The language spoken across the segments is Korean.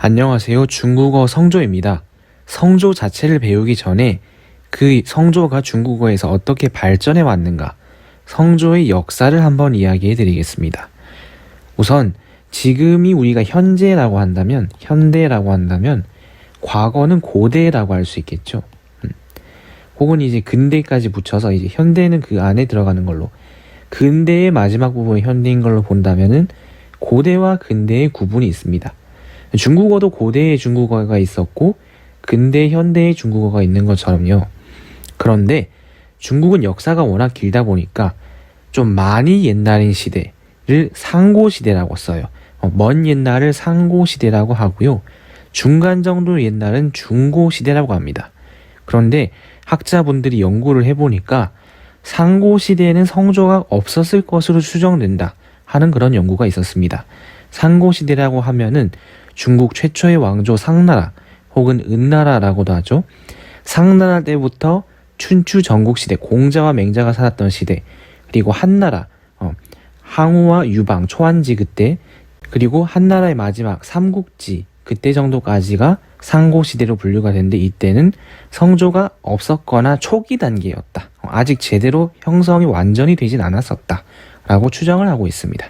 안녕하세요. 중국어 성조입니다. 성조 자체를 배우기 전에 그 성조가 중국어에서 어떻게 발전해 왔는가, 성조의 역사를 한번 이야기해 드리겠습니다. 우선 지금이 우리가 현재라고 한다면, 현대라고 한다면 과거는 고대라고 할 수 있겠죠. 혹은 이제 근대까지 붙여서 이제 현대는 그 안에 들어가는 걸로, 근대의 마지막 부분이 현대인 걸로 본다면은 고대와 근대의 구분이 있습니다. 중국어도 고대의 중국어가 있었고 근대 현대의 중국어가 있는 것처럼요. 그런데 중국은 역사가 워낙 길다 보니까 좀 많이 옛날인 시대를 상고시대라고 써요. 먼 옛날을 상고시대라고 하고요. 중간 정도 옛날은 중고시대라고 합니다. 그런데 학자분들이 연구를 해보니까 상고시대에는 성조가 없었을 것으로 추정된다 하는 그런 연구가 있었습니다. 상고시대라고 하면은 중국 최초의 왕조 상나라 혹은 은나라라고도 하죠. 상나라 때부터 춘추 전국시대, 공자와 맹자가 살았던 시대, 그리고 한나라, 항우와 유방, 초안지 그때, 그리고 한나라의 마지막 삼국지 그때 정도까지가 상고시대로 분류가 되는데, 이때는 성조가 없었거나 초기 단계였다. 아직 제대로 형성이 완전히 되진 않았었다 라고 추정을 하고 있습니다.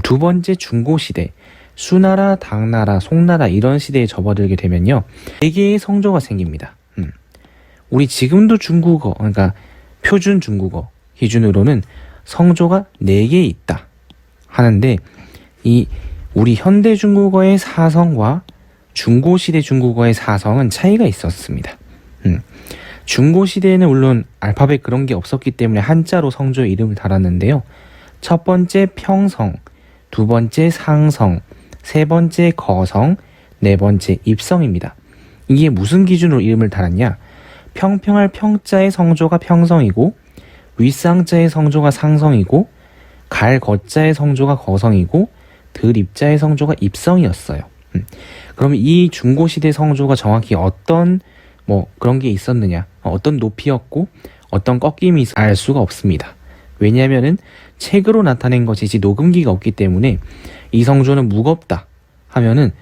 두 번째 중고시대, 수나라, 당나라, 송나라 이런 시대에 접어들게 되면요, 4개의 성조가 생깁니다. 우리 지금도 중국어, 그러니까 표준 중국어 기준으로는 성조가 4개 있다 하는데, 이 우리 현대 중국어의 사성과 중고시대 중국어의 사성은 차이가 있었습니다. 중고시대에는 물론 알파벳 그런 게 없었기 때문에 한자로 성조의 이름을 달았는데요. 첫 번째 평성, 두 번째 상성, 세 번째 거성, 네 번째 입성입니다. 이게 무슨 기준으로 이름을 달았냐? 평평할 평자의 성조가 평성이고, 윗상자의 성조가 상성이고, 갈 거자의 성조가 거성이고, 들 입자의 성조가 입성이었어요. 그럼 이 중고시대 성조가 정확히 어떤 그런 게 있었느냐, 어떤 높이였고 어떤 꺾임이 알 수가 없습니다. 왜냐하면은 책으로 나타낸 것이지 녹음기가 없기 때문에 이 성조는 무겁다 하면은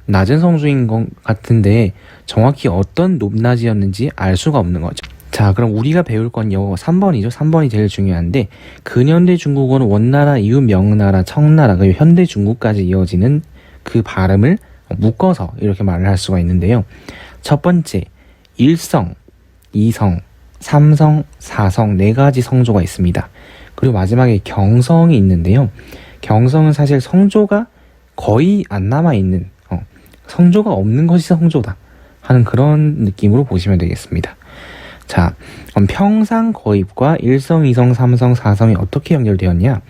낮은 성조인 것 같은데 정확히 어떤 높낮이였는지 알 수가 없는 거죠. 자, 그럼 우리가 배울 건요 3번이죠. 3번이 제일 중요한데, 근현대 중국어는 원나라 이후 명나라, 청나라, 그리고 현대 중국까지 이어지는 그 발음을 묶어서 이렇게 말을 할 수가 있는데요. 첫 번째, 1성, 2성, 3성, 4성 4가지 성조가 있습니다. 그리고 마지막에 경성이 있는데요. 경성은 사실 성조가 거의 안 남아있는, 성조가 없는 것이 성조다 하는 그런 느낌으로 보시면 되겠습니다. 자, 그럼 평상 거입과 1성, 2성, 3성, 4성이 어떻게 연결되었냐?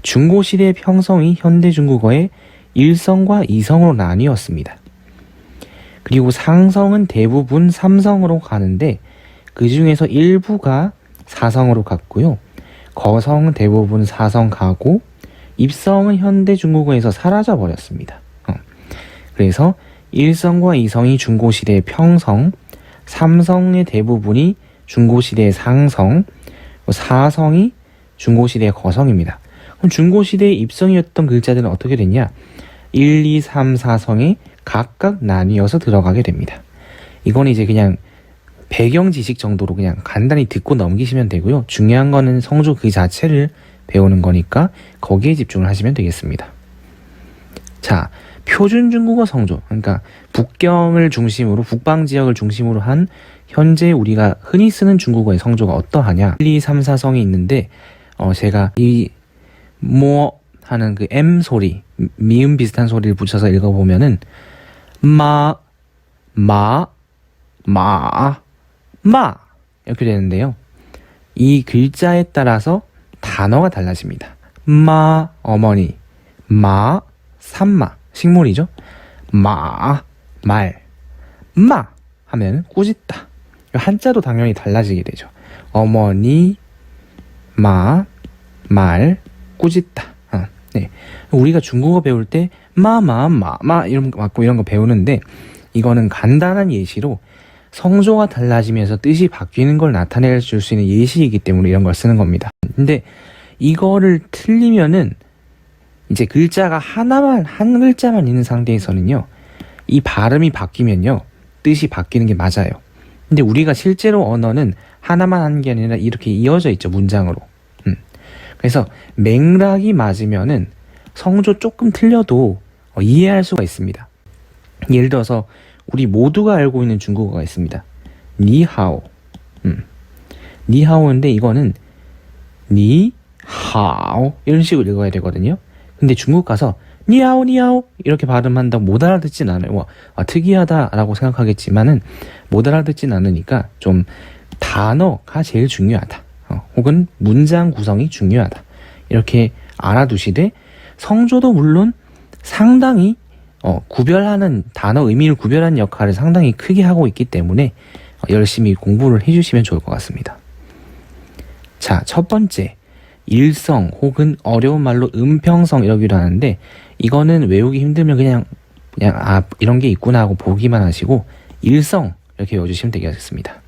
중고시대의 평성이 현대 중국어의 1성과 2성으로 나뉘었습니다. 그리고 상성은 대부분 3성으로 가는데 그 중에서 일부가 4성으로 갔고요. 거성은 대부분 4성 가고, 입성은 현대 중국어에서 사라져 버렸습니다. 그래서 1성과 2성이 중고시대의 평성, 3성의 대부분이 중고시대의 상성, 4성이 중고시대의 거성입니다. 그럼 중고시대의 입성이었던 글자들은 어떻게 됐냐? 1, 2, 3, 4성이 각각 나뉘어서 들어가게 됩니다. 이건 이제 그냥 배경 지식 정도로 그냥 간단히 듣고 넘기시면 되고요. 중요한 거는 성조 그 자체를 배우는 거니까 거기에 집중을 하시면 되겠습니다. 자, 표준 중국어 성조, 그러니까 북경을 중심으로, 북방 지역을 중심으로 한 현재 우리가 흔히 쓰는 중국어의 성조가 어떠하냐? 1, 2, 3, 4성이 있는데 제가 이 하는 그 M 소리, 미음 비슷한 소리를 붙여서 읽어보면은 마 이렇게 되는데요. 이 글자에 따라서 단어가 달라집니다. 마, 어머니, 마, 산마, 식물이죠. 말, 마 하면 꾸짖다. 한자도 당연히 달라지게 되죠. 어머니, 말, 꾸짖다. 네. 우리가 중국어 배울 때 이런 거 배우는데, 이거는 간단한 예시로 성조가 달라지면서 뜻이 바뀌는 걸 나타낼 줄 수 있는 예시이기 때문에 이런 걸 쓰는 겁니다. 근데 이거를 틀리면은 이제 글자가 한 글자만 있는 상태에서는요, 이 발음이 바뀌면요, 뜻이 바뀌는 게 맞아요. 근데 우리가 실제로 언어는 하나만 하는 게 아니라 이렇게 이어져 있죠, 문장으로. 그래서 맥락이 맞으면은 성조 조금 틀려도 이해할 수가 있습니다. 예를 들어서 우리 모두가 알고 있는 중국어가 있습니다. 니하오. 니하오인데 이거는 니하오 이런 식으로 읽어야 되거든요. 근데 중국 가서 니하오 니하오 이렇게 발음한다고 못 알아듣진 않아요. 특이하다라고 생각하겠지만은 못 알아듣진 않으니까 좀 단어가 제일 중요하다. 혹은 문장 구성이 중요하다. 이렇게 알아두시되 성조도 물론 상당히 구별하는 단어 의미를 구별하는 역할을 상당히 크게 하고 있기 때문에 열심히 공부를 해주시면 좋을 것 같습니다. 자, 첫 번째 일성 혹은 어려운 말로 음평성 이러기도 하는데 이거는 외우기 힘들면 그냥 이런 게 있구나 하고 보기만 하시고 일성 이렇게 외워주시면 되겠습니다.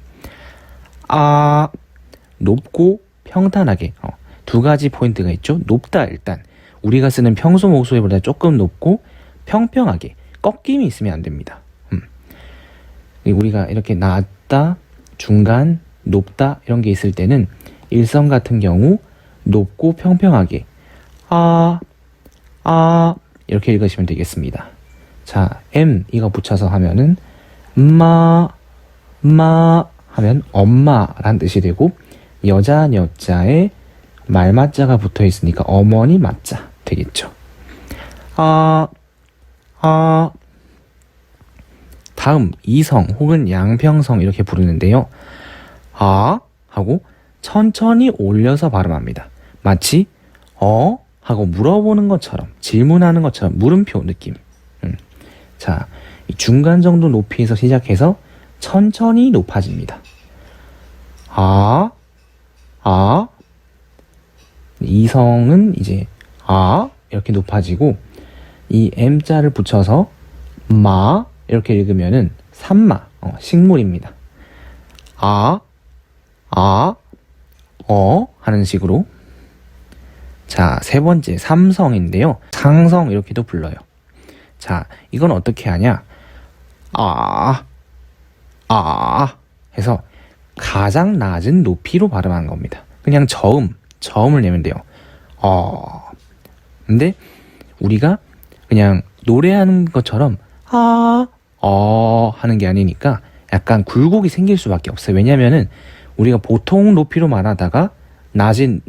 높고 평탄하게 두 가지 포인트가 있죠. 높다 일단 우리가 쓰는 평소 목소리보다 조금 높고 평평하게 꺾임이 있으면 안 됩니다. 우리가 이렇게 낮다, 중간, 높다 이런 게 있을 때는 일성 같은 경우 높고 평평하게 이렇게 읽으시면 되겠습니다. 자, M 이거 붙여서 하면은 마 하면 엄마란 뜻이 되고 여자 여자에 말맞자가 붙어 있으니까 어머니 맞자 되겠죠. 다음 이성 혹은 양평성 이렇게 부르는데요. 하고 천천히 올려서 발음합니다. 마치 하고 물어보는 것처럼 질문하는 것처럼 물음표 느낌. 자, 중간 정도 높이에서 시작해서 천천히 높아집니다. 이성은 이제 이렇게 높아지고 이 M자를 붙여서 마 이렇게 읽으면은 산마 식물입니다. 하는 식으로. 자, 세 번째 삼성인데요. 상성 이렇게도 불러요. 자, 이건 어떻게 하냐? 해서 가장 낮은 높이로 발음하는 겁니다. 그냥 저음을 내면 돼요. 근데 우리가 그냥 노래하는 것처럼 하는 게 아니니까 약간 굴곡이 생길 수밖에 없어요. 왜냐면은 우리가 보통 높이로 말하다가 낮은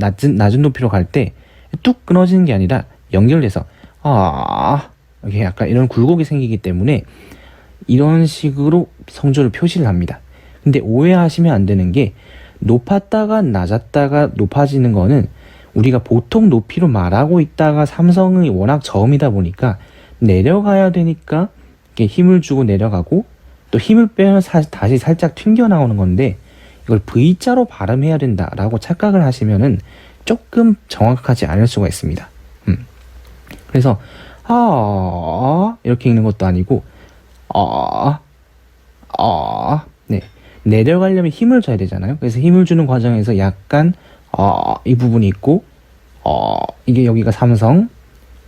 높이로 갈 때 뚝 끊어지는 게 아니라 연결돼서 이렇게 약간 이런 굴곡이 생기기 때문에 이런 식으로 성조를 표시를 합니다. 근데 오해하시면 안 되는 게 높았다가 낮았다가 높아지는 거는 우리가 보통 높이로 말하고 있다가 삼성이 워낙 저음이다 보니까 내려가야 되니까 이렇게 힘을 주고 내려가고 또 힘을 빼면 다시 살짝 튕겨 나오는 건데 이걸 V자로 발음해야 된다라고 착각을 하시면은 조금 정확하지 않을 수가 있습니다. 그래서 이렇게 읽는 것도 아니고 네, 내려가려면 힘을 줘야 되잖아요. 그래서 힘을 주는 과정에서 약간 이 부분이 있고 이게 여기가 삼성,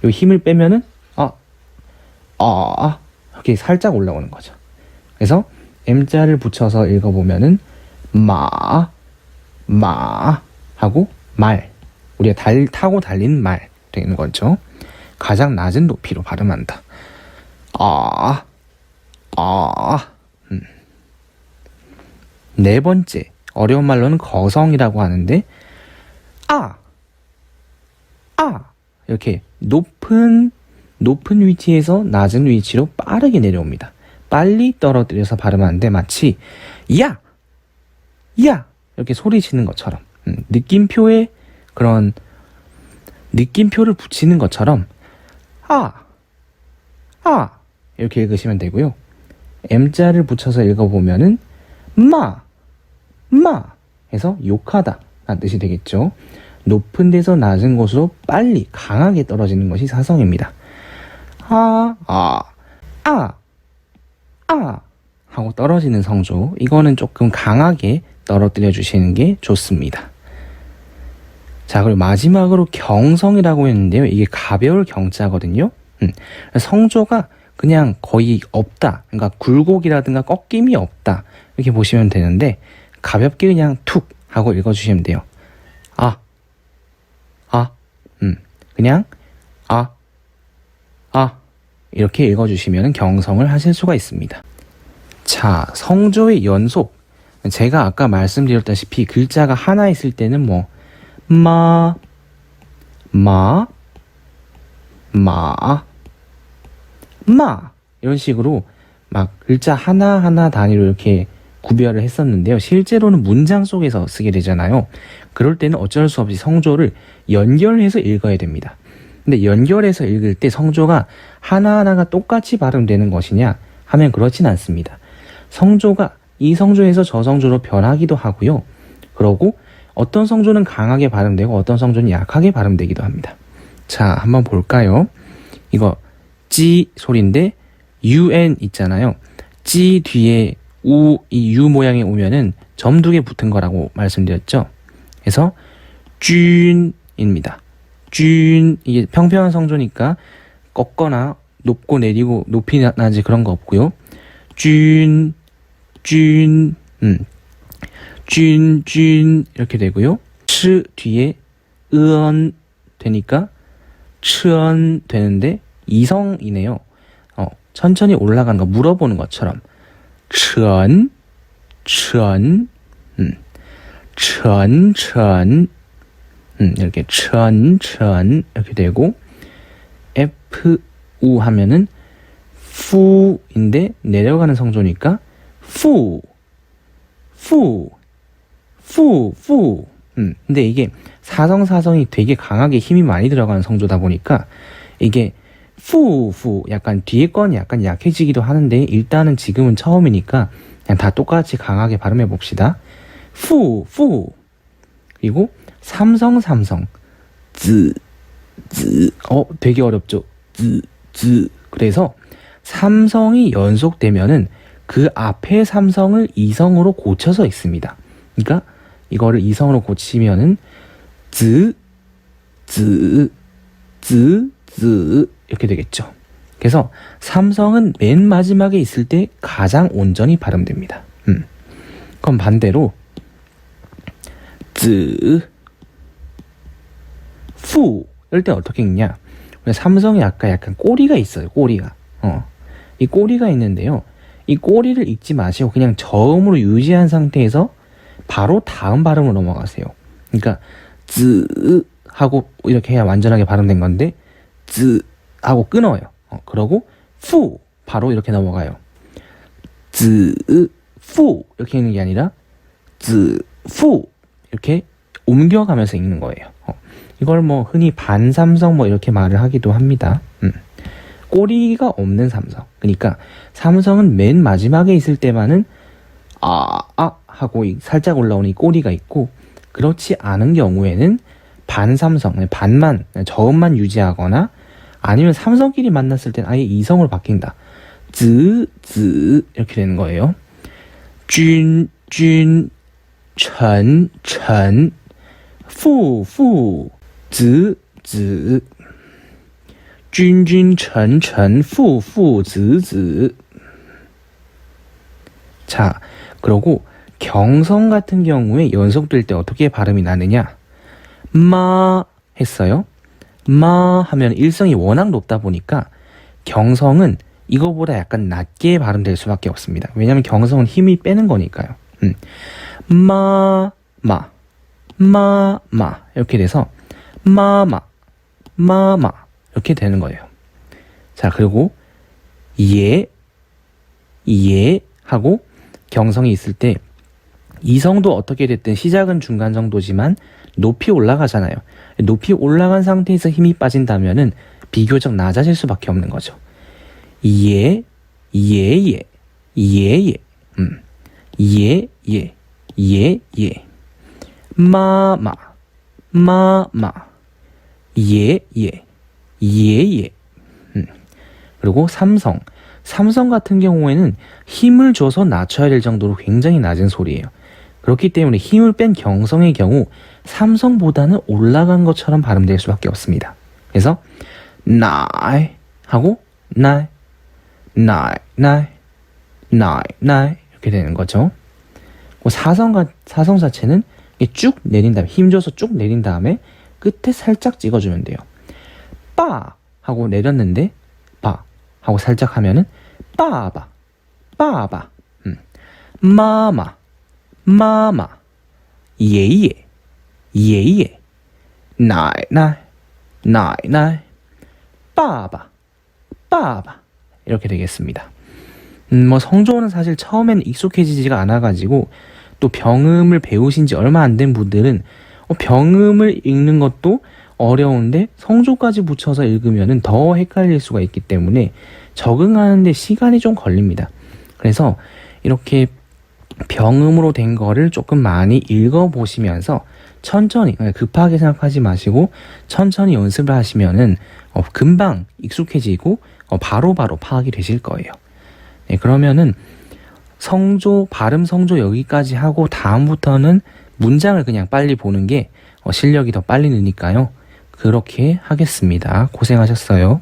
여기 힘을 빼면은 이렇게 살짝 올라오는 거죠. 그래서 M자를 붙여서 읽어보면은 마 하고 말, 우리가 타고 달리는 말 되는 거죠. 가장 낮은 높이로 발음한다. 네 번째 어려운 말로는 거성이라고 하는데 이렇게 높은 위치에서 낮은 위치로 빠르게 내려옵니다. 빨리 떨어뜨려서 발음하는데 마치 야 이렇게 소리치는 것처럼 느낌표에 그런 느낌표를 붙이는 것처럼 이렇게 읽으시면 되고요. M자를 붙여서 읽어보면은 마 해서 욕하다 라는 뜻이 되겠죠. 높은 데서 낮은 곳으로 빨리 강하게 떨어지는 것이 사성입니다. 하고 떨어지는 성조, 이거는 조금 강하게 떨어뜨려 주시는 게 좋습니다. 자, 그리고 마지막으로 경성이라고 했는데요. 이게 가벼울 경자거든요. 성조가 그냥 거의 없다. 그러니까 굴곡이라든가 꺾임이 없다. 이렇게 보시면 되는데 가볍게 그냥 툭 하고 읽어주시면 돼요. 아, 그냥 이렇게 읽어주시면 경성을 하실 수가 있습니다. 자, 성조의 연속. 제가 아까 말씀드렸다시피 글자가 하나 있을 때는 뭐 마 이런 식으로 막 글자 하나하나 단위로 이렇게 구별을 했었는데요. 실제로는 문장 속에서 쓰게 되잖아요. 그럴 때는 어쩔 수 없이 성조를 연결해서 읽어야 됩니다. 근데 연결해서 읽을 때 성조가 하나하나가 똑같이 발음되는 것이냐 하면 그렇진 않습니다. 성조가 이 성조에서 저 성조로 변하기도 하고요. 그러고 어떤 성조는 강하게 발음되고 어떤 성조는 약하게 발음되기도 합니다. 자, 한번 볼까요? 이거 찌 소리인데 UN 있잖아요. 찌 뒤에 우, 이 U 모양이 오면은 점 2개 붙은 거라고 말씀드렸죠. 그래서 쥔입니다. 쥔, 이게 평평한 성조니까 꺾거나 높고 내리고 높이 낮이 그런 거 없고요. 쥔 이렇게 되고요. 치 뒤에 으언 되니까 츠언 되는데 이성이네요. 천천히 올라가는 거 물어보는 것처럼 천 이렇게 천 이렇게 되고 F 우 하면은 fu인데 내려가는 성조니까 fu 근데 이게 사성이 되게 강하게 힘이 많이 들어가는 성조다 보니까 이게 fu 약간 뒤에 건 약간 약해지기도 하는데 일단은 지금은 처음이니까 그냥 다 똑같이 강하게 발음해 봅시다. fu 그리고 삼성 되게 어렵죠. 그래서 삼성이 연속되면은 그 앞에 삼성을 이성으로 고쳐서 있습니다. 그러니까 이거를 이성으로 고치면은 이렇게 되겠죠. 그래서 삼성은 맨 마지막에 있을 때 가장 온전히 발음됩니다. 그럼 반대로 푸 이럴 때 어떻게 읽냐? 삼성이 약간 꼬리가 있어요. 꼬리가. 이 꼬리가 있는데요. 이 꼬리를 읽지 마시고 그냥 저음으로 유지한 상태에서 바로 다음 발음으로 넘어가세요. 그러니까 하고 이렇게 해야 완전하게 발음된 건데 하고 끊어요. 그러고 푸 바로 이렇게 넘어가요. 푸 이렇게 읽는 게 아니라 푸 이렇게 옮겨가면서 읽는 거예요. 이걸 뭐 흔히 반삼성 뭐 이렇게 말을 하기도 합니다. 꼬리가 없는 삼성. 그러니까 삼성은 맨 마지막에 있을 때만은 하고 살짝 올라오는 이 꼬리가 있고, 그렇지 않은 경우에는 반삼성, 반만 저음만 유지하거나 아니면 삼성끼리 만났을 땐 아예 이성으로 바뀐다. 이렇게 되는 거예요. 준, 천, 푸, 준, 천, 푸, 자, 그러고 경성 같은 경우에 연속될 때 어떻게 발음이 나느냐? 마 했어요. 마 하면 일성이 워낙 높다 보니까 경성은 이거보다 약간 낮게 발음될 수밖에 없습니다. 왜냐하면 경성은 힘이 빼는 거니까요. 마 이렇게 돼서 마마 이렇게 되는 거예요. 자, 그리고 예 하고 경성이 있을 때 이성도 어떻게 됐든 시작은 중간 정도지만 높이 올라가잖아요. 높이 올라간 상태에서 힘이 빠진다면은 비교적 낮아질 수밖에 없는 거죠. 예 마마 예 그리고 삼성 같은 경우에는 힘을 줘서 낮춰야 될 정도로 굉장히 낮은 소리예요. 그렇기 때문에 힘을 뺀 경성의 경우 삼성보다는 올라간 것처럼 발음될 수밖에 없습니다. 그래서 나이 하고 나이 나이, 나이, 나이, 나이 이렇게 되는 거죠. 사성 자체는 쭉 내린 다음에 힘줘서 쭉 내린 다음에 끝에 살짝 찍어주면 돼요. 빠 하고 내렸는데 빠 하고 살짝 하면은 빠바, 빠바. 마마, 마마. 예예, 예예. 나이, 나이, 나이, 나이. 빠바, 빠바. 이렇게 되겠습니다. 성조어는 사실 처음에는 익숙해지지가 않아가지고 또 병음을 배우신 지 얼마 안 된 분들은 병음을 읽는 것도 어려운데 성조까지 붙여서 읽으면 더 헷갈릴 수가 있기 때문에 적응하는데 시간이 좀 걸립니다. 그래서 이렇게 병음으로 된 거를 조금 많이 읽어보시면서 천천히, 급하게 생각하지 마시고 천천히 연습을 하시면은 금방 익숙해지고 바로바로 파악이 되실 거예요. 네, 그러면은 성조, 발음 성조 여기까지 하고 다음부터는 문장을 그냥 빨리 보는 게 실력이 더 빨리 느니까요. 그렇게 하겠습니다. 고생하셨어요.